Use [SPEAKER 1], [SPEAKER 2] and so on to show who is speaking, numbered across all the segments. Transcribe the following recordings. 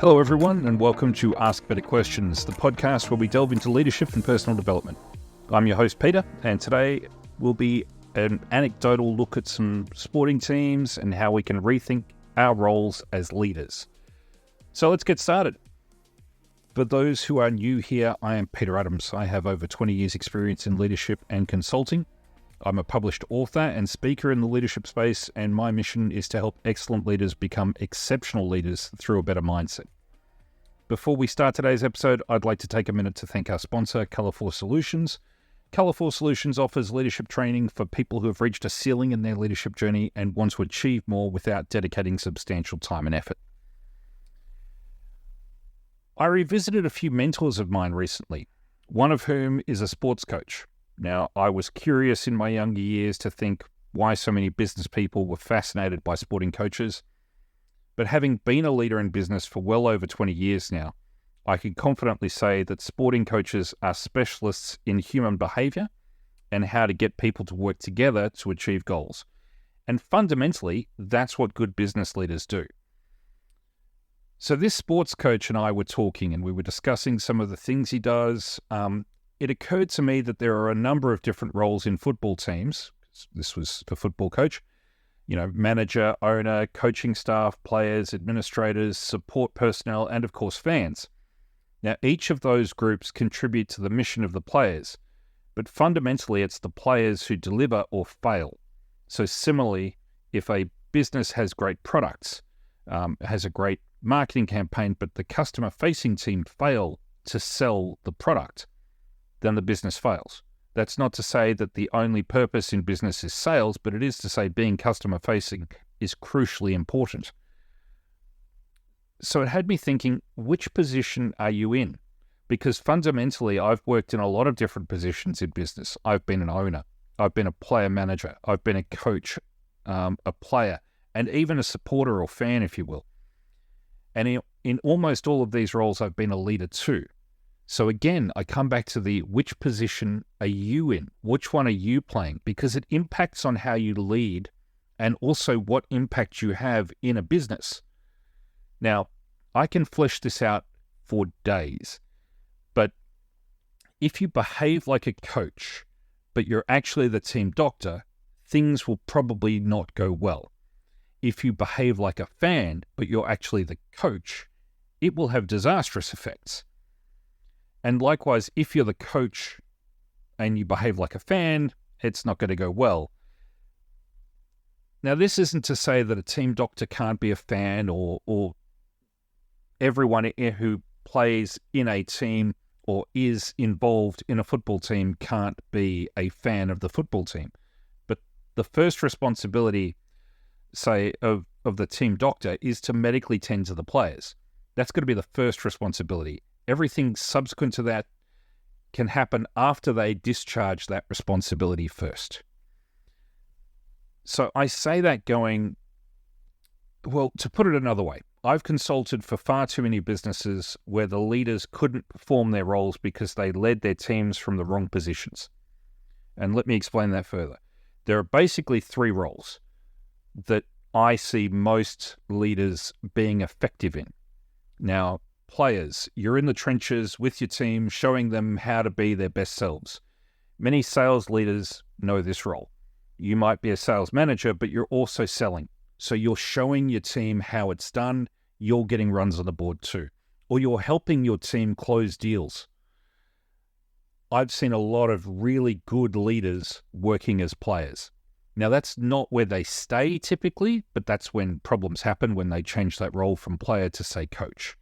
[SPEAKER 1] Hello, everyone, and welcome to Ask Better Questions, the podcast where we delve into leadership and personal development. I'm your host, Peter, and today will be an anecdotal look at some sporting teams and how we can rethink our roles as leaders. So let's get started. For those who are new here, I am Peter Adams. I have over 20 years experience in leadership and consulting. I'm a published author and speaker in the leadership space, and my mission is to help excellent leaders become exceptional leaders through a better mindset. Before we start today's episode, I'd like to take a minute to thank our sponsor, Colour4 Solutions. Colour4 Solutions offers leadership training for people who have reached a ceiling in their leadership journey and want to achieve more without dedicating substantial time and effort. I revisited a few mentors of mine recently, one of whom is a sports coach. Now, I was curious in my younger years to think why so many business people were fascinated by sporting coaches. But having been a leader in business for well over 20 years now, I can confidently say that sporting coaches are specialists in human behavior and how to get people to work together to achieve goals. And fundamentally, that's what good business leaders do. So this sports coach and I were talking, and we were discussing some of the things he does. It occurred to me that there are a number of different roles in football teams. This was for football coach, manager, owner, coaching staff, players, administrators, support personnel, and of course fans. Now, each of those groups contribute to the mission of the players, but fundamentally it's the players who deliver or fail. So similarly, if a business has great products, has a great marketing campaign, but the customer-facing team fail to sell the product, then the business fails. That's not to say that the only purpose in business is sales, but it is to say being customer-facing is crucially important. So it had me thinking, which position are you in? Because fundamentally, I've worked in a lot of different positions in business. I've been an owner. I've been a player manager. I've been a coach, a player, and even a supporter or fan, if you will. And in almost all of these roles, I've been a leader too. So again, I come back to the which position are you in? Which one are you playing? Because it impacts on how you lead and also what impact you have in a business. Now, I can flesh this out for days, but if you behave like a coach, but you're actually the team doctor, things will probably not go well. If you behave like a fan, but you're actually the coach, it will have disastrous effects. And likewise, if you're the coach and you behave like a fan, it's not going to go well. Now, this isn't to say that a team doctor can't be a fan or everyone who plays in a team or is involved in a football team can't be a fan of the football team. But the first responsibility, say, of the team doctor is to medically tend to the players. That's going to be the first responsibility. Everything subsequent to that can happen after they discharge that responsibility first. So I say that going, well, to put it another way, I've consulted for far too many businesses where the leaders couldn't perform their roles because they led their teams from the wrong positions. And let me explain that further. There are basically three roles that I see most leaders being effective in. Now, players, you're in the trenches with your team, showing them how to be their best selves. Many sales leaders know this role. You might be a sales manager, but you're also selling. So you're showing your team how it's done. You're getting runs on the board too. Or you're helping your team close deals. I've seen a lot of really good leaders working as players. Now, that's not where they stay typically, but that's when problems happen, when they change that role from player to, say, coach.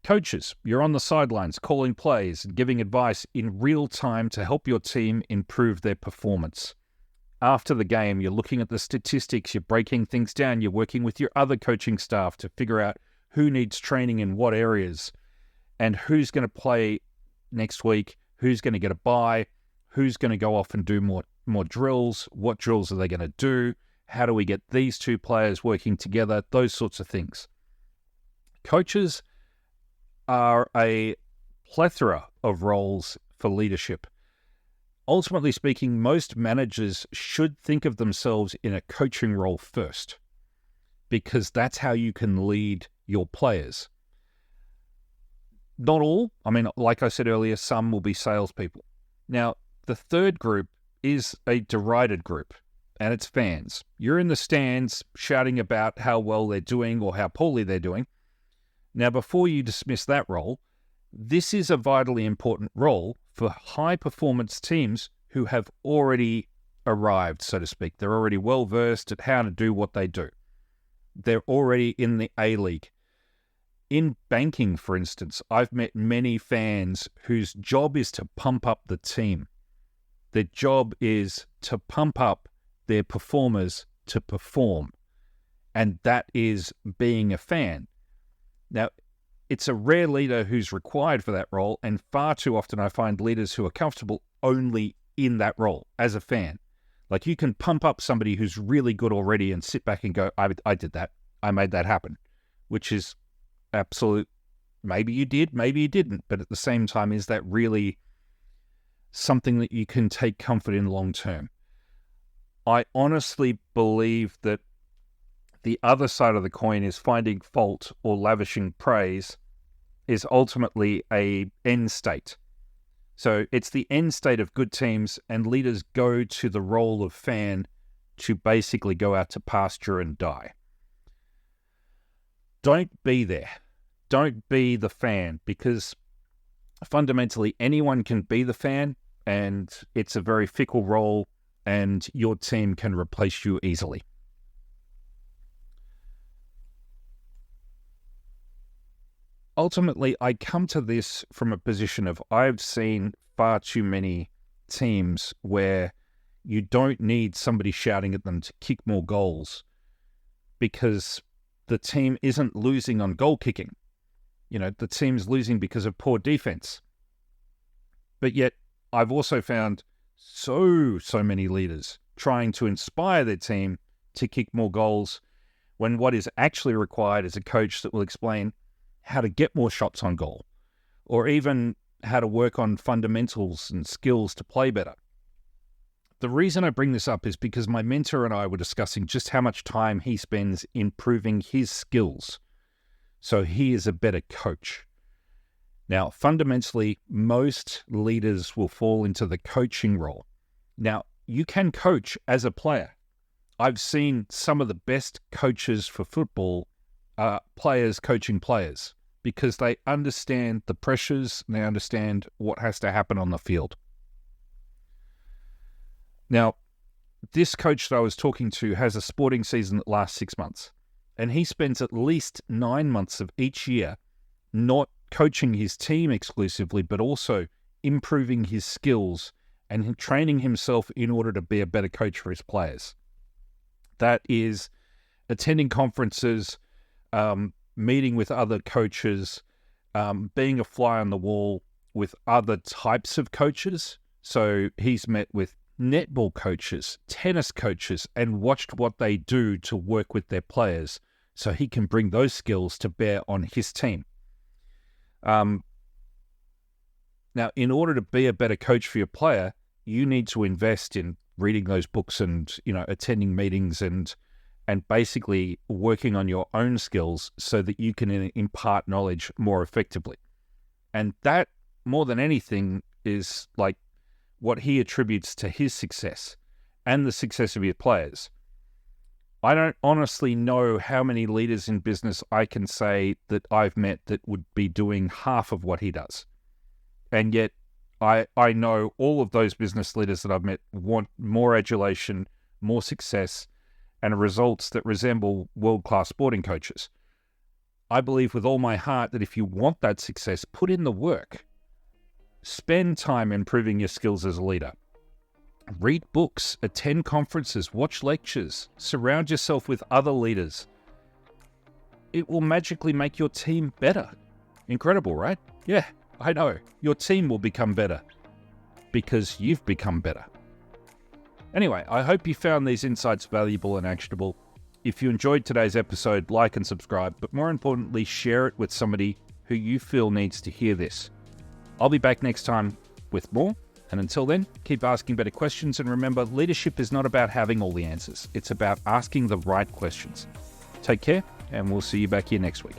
[SPEAKER 1] Coaches, you're on the sidelines calling plays and giving advice in real time to help your team improve their performance. After the game, you're looking at the statistics, you're breaking things down, you're working with your other coaching staff to figure out who needs training in what areas and who's going to play next week, who's going to get a bye, who's going to go off and do more drills, what drills are they going to do, how do we get these two players working together, those sorts of things. Coaches are a plethora of roles for leadership. Ultimately speaking, most managers should think of themselves in a coaching role first, because that's how you can lead your players. Not all. I mean, like I said earlier, some will be salespeople. Now, the third group is a derided group, and it's fans. You're in the stands shouting about how well they're doing or how poorly they're doing. Now, before you dismiss that role, this is a vitally important role for high-performance teams who have already arrived, so to speak. They're already well-versed at how to do what they do. They're already in the A-League. In banking, for instance, I've met many fans whose job is to pump up the team. Their job is to pump up their performers to perform. And that is being a fan. Now, it's a rare leader who's required for that role, and far too often I find leaders who are comfortable only in that role as a fan. Like, you can pump up somebody who's really good already and sit back and go, I did that. I made that happen, which is absolute. Maybe you did, maybe you didn't. But at the same time, is that really something that you can take comfort in long term? I honestly believe that the other side of the coin is finding fault or lavishing praise is ultimately a end state. So it's the end state of good teams, and leaders go to the role of fan to basically go out to pasture and die. Don't be there. Don't be the fan, because fundamentally anyone can be the fan, and it's a very fickle role, and your team can replace you easily. Ultimately, I come to this from a position of I've seen far too many teams where you don't need somebody shouting at them to kick more goals because the team isn't losing on goal kicking. You know, the team's losing because of poor defense. But yet, I've also found so many leaders trying to inspire their team to kick more goals when what is actually required is a coach that will explain how to get more shots on goal, or even how to work on fundamentals and skills to play better. The reason I bring this up is because my mentor and I were discussing just how much time he spends improving his skills, so he is a better coach. Now, fundamentally, most leaders will fall into the coaching role. Now, you can coach as a player. I've seen some of the best coaches for football players coaching players because they understand the pressures and they understand what has to happen on the field. Now, this coach that I was talking to has a sporting season that lasts 6 months, and he spends at least 9 months of each year not coaching his team exclusively, but also improving his skills and training himself in order to be a better coach for his players. That is attending conferences, meeting with other coaches, being a fly on the wall with other types of coaches. So he's met with netball coaches, tennis coaches, and watched what they do to work with their players so he can bring those skills to bear on his team. Now, in order to be a better coach for your player, you need to invest in reading those books and, attending meetings and basically working on your own skills so that you can impart knowledge more effectively. And that, more than anything, is like what he attributes to his success and the success of his players. I don't honestly know how many leaders in business I can say that I've met that would be doing half of what he does. And yet I know all of those business leaders that I've met want more adulation, more success, and results that resemble world-class sporting coaches. I believe with all my heart that if you want that success, put in the work. Spend time improving your skills as a leader. Read books, attend conferences, watch lectures, surround yourself with other leaders. It will magically make your team better. Incredible, right? Yeah, I know. Your team will become better because you've become better. Anyway, I hope you found these insights valuable and actionable. If you enjoyed today's episode, like and subscribe, but more importantly, share it with somebody who you feel needs to hear this. I'll be back next time with more. And until then, keep asking better questions. And remember, leadership is not about having all the answers. It's about asking the right questions. Take care, and we'll see you back here next week.